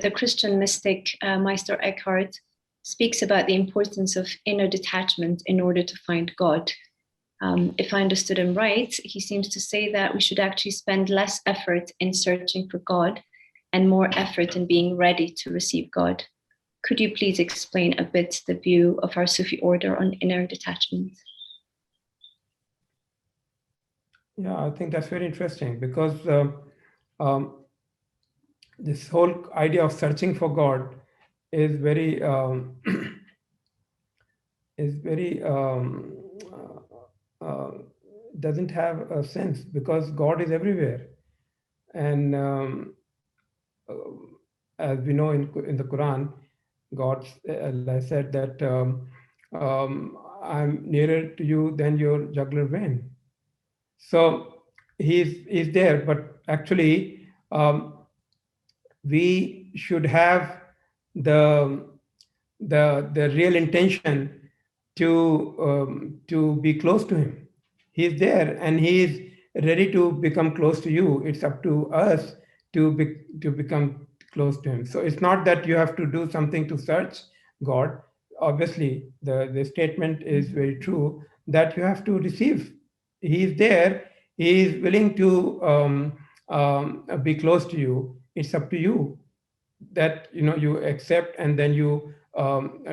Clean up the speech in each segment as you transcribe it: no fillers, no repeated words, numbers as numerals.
the Christian mystic Meister Eckhart speaks about the importance of inner detachment in order to find God. If I understood him right, he seems to say that we should actually spend less effort in searching for God and more effort in being ready to receive God. Could you please explain a bit the view of our Sufi order on inner detachment? Yeah, I think that's very interesting because this whole idea of searching for God is very is very doesn't have a sense because God is everywhere, and uh, as we know in the Quran, God, Allah said that I'm nearer to you than your jugular vein. So he's there, but actually we should have the the real intention to be close to him. He's there and he is ready to become close to you. It's up to us to become close to him. So it's not that you have to do something to search God. Obviously, the statement is very true that you have to receive. He is there. He is willing to be close to you. It's up to you that you accept and then you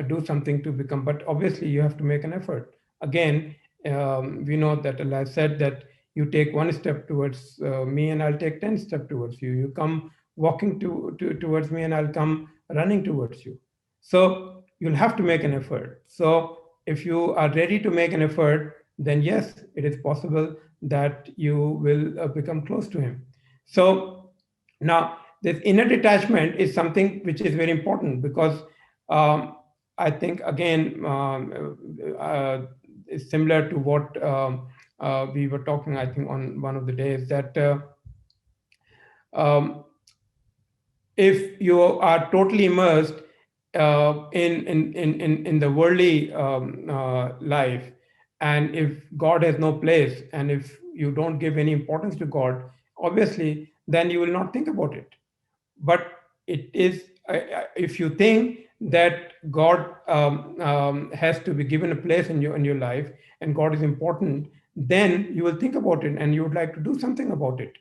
do something to become. But obviously you have to make an effort. Again, we know that Allah said that you take one step towards me and I'll take 10 steps towards you. You come walking towards me and I'll come running towards you. So you'll have to make an effort. So if you are ready to make an effort, then yes, it is possible that you will become close to him. So now this inner detachment is something which is very important because I think again is similar to what we were talking, I think, on one of the days, that um, if you are totally immersed in the worldly life, and if God has no place, and if you don't give any importance to God, obviously then you will not think about it. But it is, if you think that God has to be given a place in your life and God is important, then you will think about it and you would like to do something about it.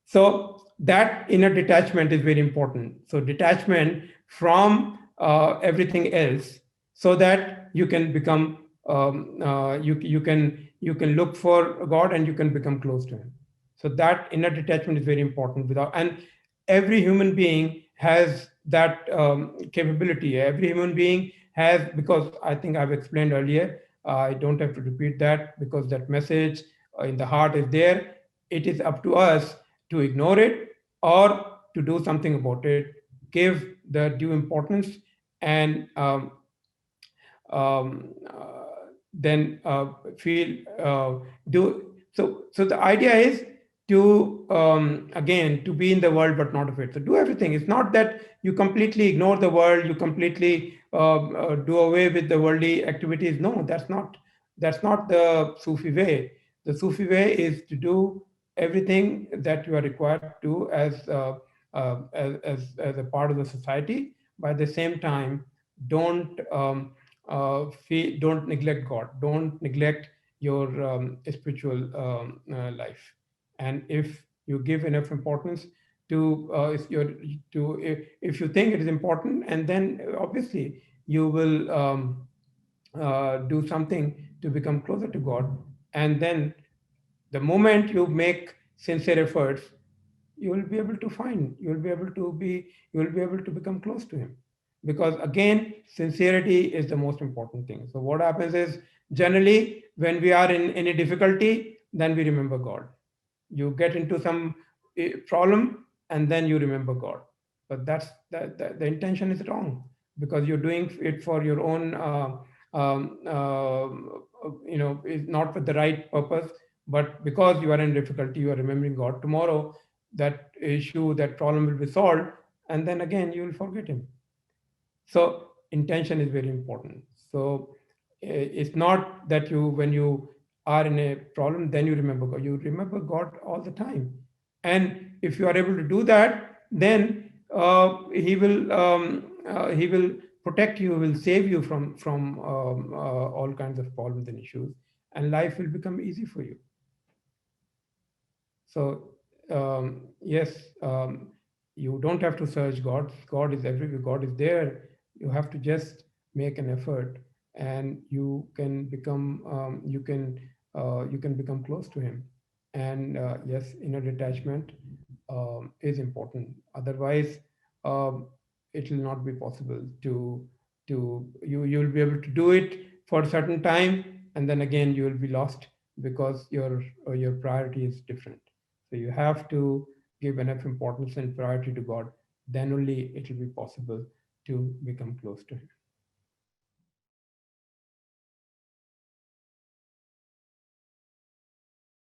So that inner detachment is very important. So detachment from everything else, so that you can become you can look for God and you can become close to him. So that inner detachment is very important. And every human being has that capability. Every human being has, because I think I've explained earlier, I don't have to repeat that because that message in the heart is there. It is up to us to ignore it or to do something about it, give the due importance, and um, then feel do so. So the idea is to again to be in the world but not of it. So do everything. It's not that you completely ignore the world, you completely do away with the worldly activities. No, that's not the Sufi way. The Sufi way is to do everything that you are required to as a part of the society. By the same time, don't don't neglect God. Don't neglect your spiritual life. And if you give enough importance to if you think it is important, and then obviously you will do something to become closer to God. And then the moment you make sincere efforts, you will be able to find, you will be able to be, you will be able to become close to him. Because again, sincerity is the most important thing. So what happens is, generally when we are in any difficulty, then we remember God. You get into some problem and then you remember God. But that's the intention is wrong, because you're doing it for your own is not with the right purpose. But because you are in difficulty, you are remembering God. Tomorrow that issue, that problem will be solved, and then again you will forget him. So intention is very important. So it's not that you, when you are in a problem, then you remember God. You remember God all the time. And if you are able to do that, then he will protect you, will save you from all kinds of problems and issues, and life will become easy for you. So yes, you don't have to search God. God is everywhere. God is there. You have to just make an effort, and you can become close to Him. And yes, inner detachment is important. Otherwise, um, it will not be possible you'll be able to do it for a certain time, and then again you will be lost because your priority is different. So you have to give enough importance and priority to God. Then only it will be possible to become close to Him.